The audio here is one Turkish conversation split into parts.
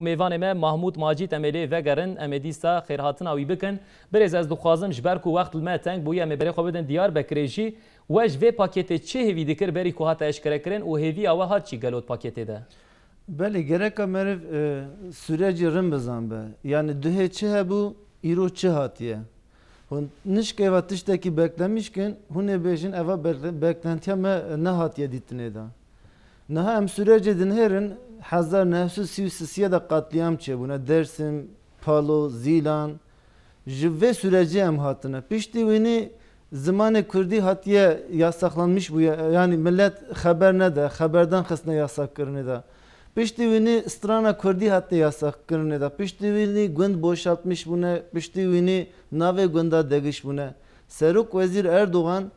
میوان ما محمود ماجید املی وگرن امدیسا خیرهاتن آوی بکن برز از دخوازم جبر کو وقت الما تنگ بویا مبری خو بدن دیار بکریجی وج و پاکت چه هوی دکر بری کو هات اشکره کرن و هوی آوا هات چی گلوت پاکت ده بله gerek merv süreci rım bezan be yani dühe çe bu iro çe hatiye hun nişke ve tişteki beklemişken hun ebejin eva beklentiye me ne hatiye ditine da naha em süreci dinherin 1937 da katliam çe buna Dersim, Palo, Zilan ve süreci em hatına pişti vini zamanı Kürdi hatiye yasaklanmış bu yani millet haber ne de haberden kısmına yasak kırını da Piştivini strana Kürdi hatta yasak kırını da piştivini günd boşaltmış buna piştivini nave gunda degiş buna Seruk Vezir Erdoğan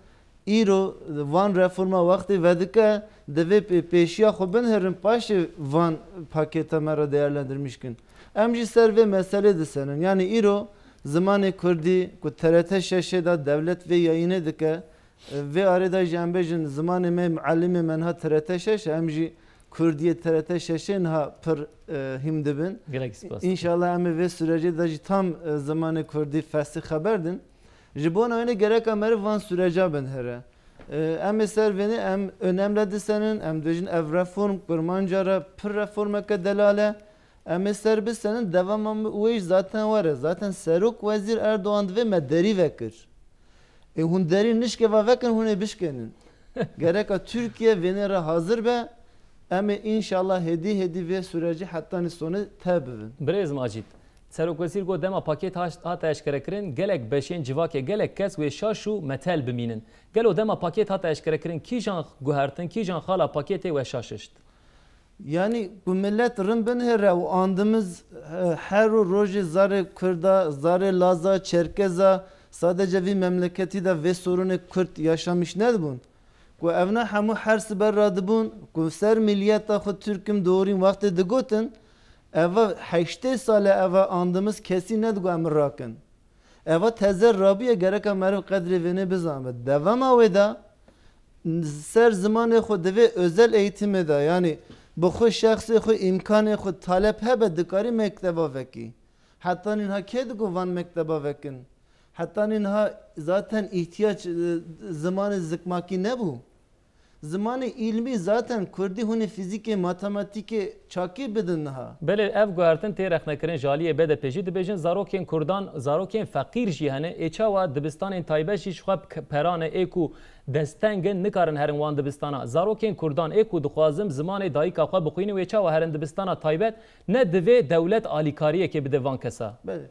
İro Van reforma vakti vedike deve peşiya xubin herin paşı Van pakete mera değerlendirmişkin emci serve mesele de senin yani İro zamanı Kürdi ku TRT şeşeda devlet ve yayını dike ve arada jambejin zamanı me muallimi menha TRT şeş emci Kürdiye TRT şeşen ha per himdibin. İnşallah emi ve süreci de tam zamanı Kürdi fesli haberdin. Jibona öyle gerek ameri van sürece ben here. Emi serveni em önemli desenin em dejin ev reform kurmancara per reforma ke delale. Emi serbi senin devamı uiş zaten var. Zaten Seruk Vezir Erdoğan ve mederi vekir. Hun deri nişke ve vekir hun bişkenin. Gerek Türkiye venera hazır be. Ama inşallah hedi ve süreci hatta sonu tabi'in. Brez Macit. Serok Vezir go dema paket hata eşkere kirin gelek beşen civake gelek kes ve şaşu metal biminin. Gel o dema paket hata eşkere kirin kijan guhertin kijan hala paketi ve şaşışt. Yani bu millet rımbın here o andımız her roji zare Kürda, zare Laza, Çerkeza sadece bir memleketi de ve sorunu Kürt yaşamış ne bun? Ku evna hamu her siber radibun ku ser milliyeta xud Türk'üm doğruyum vakti digotin eva 8 sale eva andımız kesin ne digo emir rakın eva tezer rabiye gerek emerim kadri veni bizahmet devam aveda ser zamanı xud ve özel eğitimi de yani bu xud şahsi xud imkanı xud talep hebe dikari mekteba veki hatta ninha ke digo van mekteba vekin hatta ninha zaten ihtiyaç zamanı zıkmaki ne bu? Zamanı ilmi zaten Kürdi huni fizike, matematike çaki bedin ha. Bele ev guartin terek nekirin jaliye bede peji dibejin zarokên Kurdan, zarokên fakir jî hene eçawa dibistanên taybet jî xwe perane êku destengin nikarin herin wan dibistana. Zarokên Kurdan êku dixwazim zimanê dayîka xwe bixwînin û eçawa herin dibistana taybet ne divê dewlet alîkariyekê bide van kesa. Bele.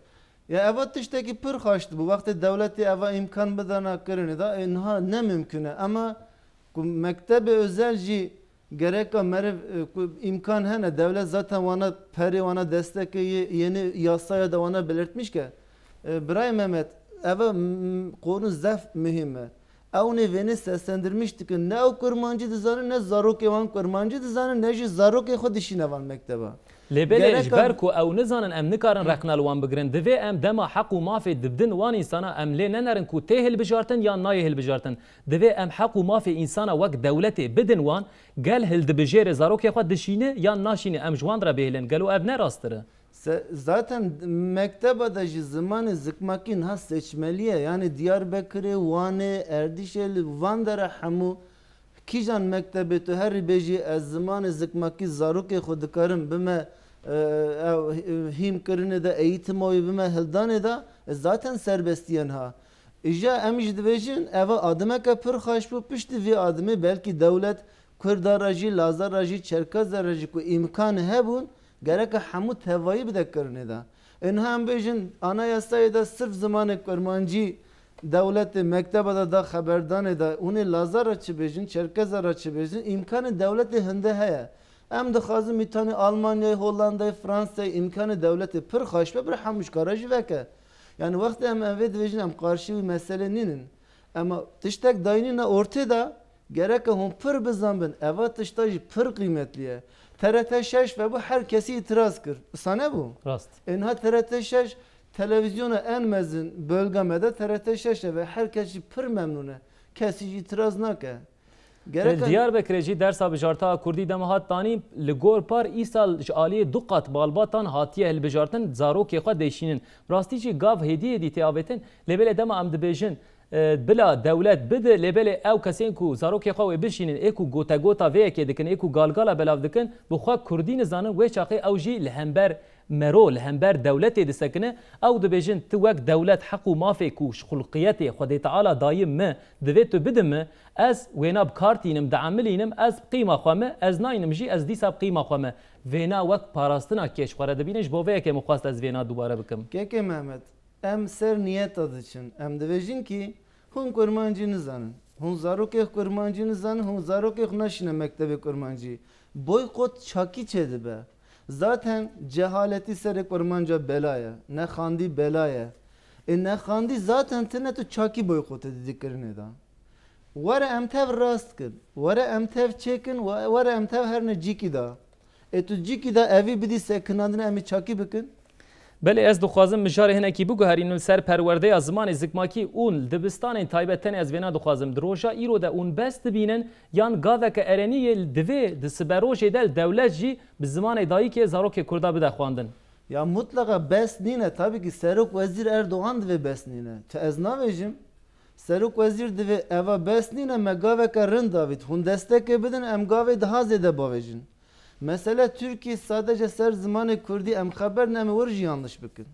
Ya eva tişteki pır xaştı bu vakti devleti eva imkan bedana kirini da enha ne mümküne ama mektebe özelci gereka merev imkan hene devlet zaten vana peri vana destek yeni yasaya da vana belirtmiş ki Bray Mehmet eva konu zef mühime evne veni seslendirmişti ki ne o kurmancı dizanı ne zarok evan kurmancı dizanı ne ji zarok xwe dişine van mektebe Lebele jber ku ew nizanin em nikarin reqnal wan bigirin divê em dema heq û mafê dibdin wan însana em lê nenerin ku tê hilbijartin yan nayê hilbijartin divê em heq û mafê însana wek dewletê bidin wan gel hildibijêrê zarokê xwe dişîne yan naşîne em ji wan re bêhilin gelo ev ne rast e Zaten mektebe de zamanı zıkmakin ha seçmeliye yani Diyarbakır'ı, Van'ı, Erdişehir'i, Van'da hamu Kijan mektebi tu her beji az zamanı zıkmaki zaruke xudikarım bime him kirine de eğitim oyu bime hildane da zaten serbestiyen ha. İja emiş dvejin eva adıma kapır xaş bu pişti vi adımı belki devlet Kurdaraji, Lazaraji, Çerkezaraji ku imkan hebun gerek hamu tevayı bide kirine da. Enham bejin anayasayı da sırf zamanı kurmancı devleti mektebada da haberdan da onu Lazar açı bejin, Çerkezar açı bejin imkanı devleti hinde heye. Hem de xazı mitani Almanya, Hollanda, Fransa imkanı devleti pır xaşbe bir hamuş garajı veke. Yani vakti hem evet vejin hem karşı bir mesele ninin. Ama tiştek dayınına ortada gerek hon pır bizambın. Evet tiştajı pır kıymetliye. TRT 6 ve bu herkesi itiraz kır. Sana bu. Rast. Enha TRT 6 televizyona en mezin bölgemede TRT 6 ve herkesi pır memnune. Kesici itiraz nake. Gerek Diyarbakır jî dersa bijarta Kurdî dema hat danî li gor par îsal ji aliyê du qat balbatan hatiye hilbijartin zarokê xwe değişînin. Rastî jî gav hêdiyê dîtê avêtin lêbelê dema em dibêjin bila dewlet bide lêbelê ew kesên ku zarokê xwe wê bişînin ê ku gotegota vê yekê dikin ê ku galgala belav dikin bi xwe Kurdî nizanin wê çaxê ew jî li hember mero li hember dewletê disekine ew dibêjin tu wek dewlet heq û mafê ku xulqiyetê Xwedê Teala dayî me divê tu bidin me ez wêna bikartînim deamilînim ez qîma xwe me ez nayînim jî ez dîsa qîma xwe me vêna wek parastina kêşxwara dibînin ji bo vê yekê min xwast ez vêna dubare bikim. Keke Mehmet em ser niyeta diçin em dibêjin ki hûn kurmancî nizanin hûn zarokê kurmancî nizanin hûn zarokê xwe neşîne mektebê kurmancî boykot çakî çêdibe. Zaten cehaleti serê kurmanca belaya ne xandî belaya ne xandî zaten tine tu çakî boykotê dikirinê da. Were em tev rast kin were em tev çêkin were em tev her ne cîkî da tu cîkî da evî bidî sekinandine em ê çakî bikin. Belê ez dixwazim mijarê hinekî biguherînim ser perwerdeya zimanê zikmakî û dibistanên taybet tenê ez vêna dixwazim di roja îro de ûn bes dibînin yan gaveke ereniyê divê di siberojê de dewlet jî bi zimanê dayîkê zarokê Kurda bide xwandin. Ya mutlaka bes nîne tabii ki Serok Vezîr Erdoğan divê bes nîne. Te ez navêjim Serok Vezîr divê eva bes nîne me gaveke rind davît hûn destekê bidin em gavê daha zêde bavêjin. Mesela Türkiye sadece ser zimanê Kurdî em xeber ne em wir jî yanlış bikin.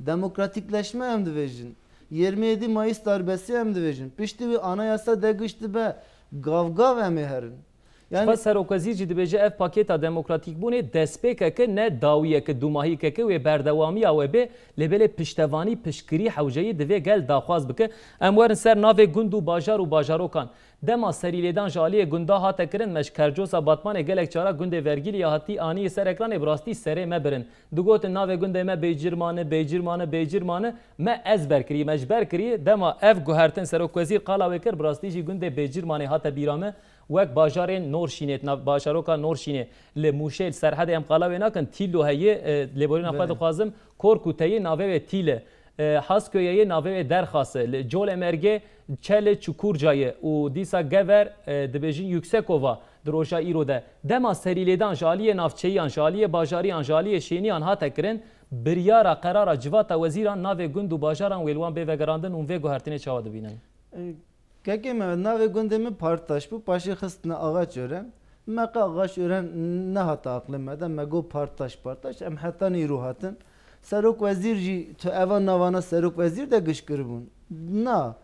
Demokratikleşme em dibêjin. 27 Mayıs darbesi em dibêjin. Piştî wî anayasa degişti be gav em ê herin. Yani Serokwezîr jî dibêje ev pakêta demokratîkbûnê destpêkeke ne dawiyeke dûmahîkeke wê berdewamiya we bê lêbelê piştevanî piştgirî hewjeyî divê gel daxwaz bike em werin ser navê gund û bajar û bajarokan dema serîlêdan ji aliyê gunda hate kirin me ji Kercosa Batmanê gelek çara gundê Vergîlya hatî aniyê ser ekranê bi rastî serê me birin digotin navê gundê me bêcirmanê me ez berkirî me ji ber kirî dema ev guhertin Serokwezîr qala wê kir bi rastî jî gundê bêcirmanê hate bîra me wek bajarên Norşînê bajaroka Norşînê li Mûşê serhedê em qala wê nakin tîlo heye lêborîna xwe dixwazim Korkûteyê navê wê tîle Hasköyeyê navê wê derxase li Colemergê çelê Çukurcayê û dîsa gever dibêjin Yüksekova di roja îro de dema serîlêdan ji aliyê navçeyiyan ji aliyê bajariyan ji aliyê şêniyan hate kirin biryara qerara civata wezîran navê gund û bajaran wê li wan bê vegerandin û vê guhertinê çawa dibînin. Keke Mehmet navê gundê min partaş bû paşê xistine Ağaç Ören me qe Ağaç Ören nehata aqlê me de me got partaş em heta îro hatin Serok Vezîr jî tu eva navana Serok Vezîr de gişkiribûn na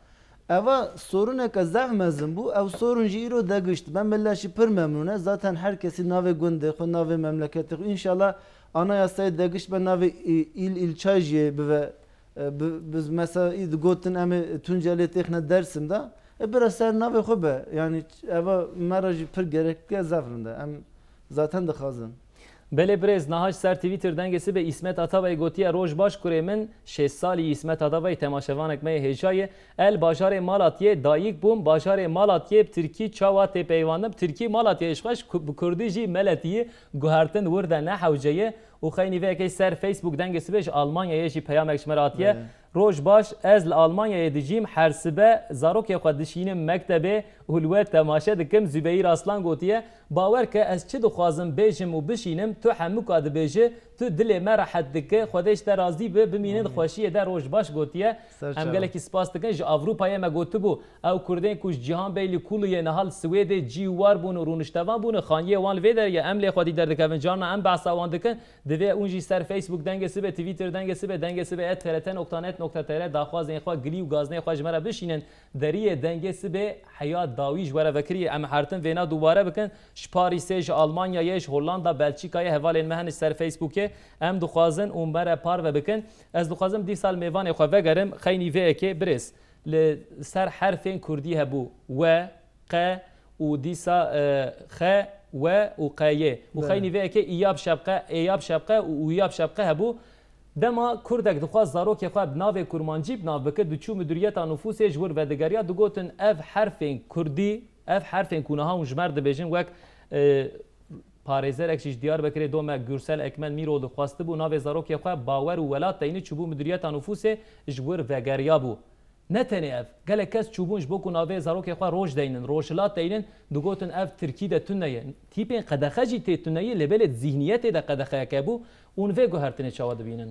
eva soruneke zev mezin bû ew sorun jî îro de gişt ben billah jî pir memnûn e zaten herkesî navê gundê xwe navê memleketê xwe înşallah anayasayê de gişt be navê ilçe jî bive biz mesela gotin em Tuncelê têxine Dersim'de biraz ser navê xwe be yani eva mera jî pir gerekli zevrin de em zaten dixwazin. Belê birêz nahaj ser Twitter dengesi be İsmet Atabey gotiye roj baş kurê min 6 salî İsmet Atabey temaşevanek me hêjayê el bajarê Malatyê dayîk bûm bajarê Malatyê Tirkî çawa tê peyvandim Tirkî Malatyê îşxweş bi Kurdî jî meletiyê guhertin wir de ne hewceyê û xeynî vê yekê ser Facebook dengesi be ji Almanyayê jî peyamek ji me hatiye roj baş ez li Almanyayê dicîm hersibe zarokê xwe dişînim mektebê û li we temaşe dikim Zübeyir Aslan gotiye bawer ke ez çi dixwazim bêjim û bişînim tu hemû ka dibêje tu dilê me rehet dike Xwedê ji te razî be bimînin xweşiyê de roj baş gotiye em gelekî spas dikin ji Avrupayê me gotibû ew Kurdên ku ji Cihan Bey li Kuliyê nihal Swêdê cî war bûn û rûniştevan bûn xaniyê wan li vê derye em lê xwedî derdikevin carna em behsa wan dikin divê hûn jî ser Facebook dengesi be Twitter dengesi be trt.net.tr daxwazên xwe gilî û gaznê xwe ji me re bişînin deriyê dengesi be heya dawî ji were vekirî em hertin vêna dubare bikin ji Parîsê ji Almanyayê ji Hollanda Belçîkayê hevalên me hene ser Facebookê em dixwazin û me re parve bikin ez dixwazim dîsal mêvanê xwe vegerim xeynî vê yekê birêz li ser herfên Kurdî hebû we qe û dîsa xe we û qeyê û xeynî vê yekê îyab şebqe êyab şebqe û ûyab şebqe hebû dema Kurdek dixwaz zarokê xwe bi navê kurmancî bi nav bike diçû müdüriyeta nüfusê ji wir vedigeriya digotin ev herfên Kurdî ev herfên ku niha hûn ji mer dibêjin wek parêzerek jî ji Diyarbekirê dome Gürsel Ekmen Mîro dixwastibû navê zarokê xwe bawer û welat teyînî çûbû müdüriyeta nüfusê ji wir vegeriya bû نه تنه اف گله کس چوبونج بو کو ناوی زاروک خو روج دینن روشلات دینن دگوتن اف ترکی ده تنه تیپین قدخجی تی تنه لبل ذهنیت ده قدخه کبو اون و گهرتنه چاوا دبینن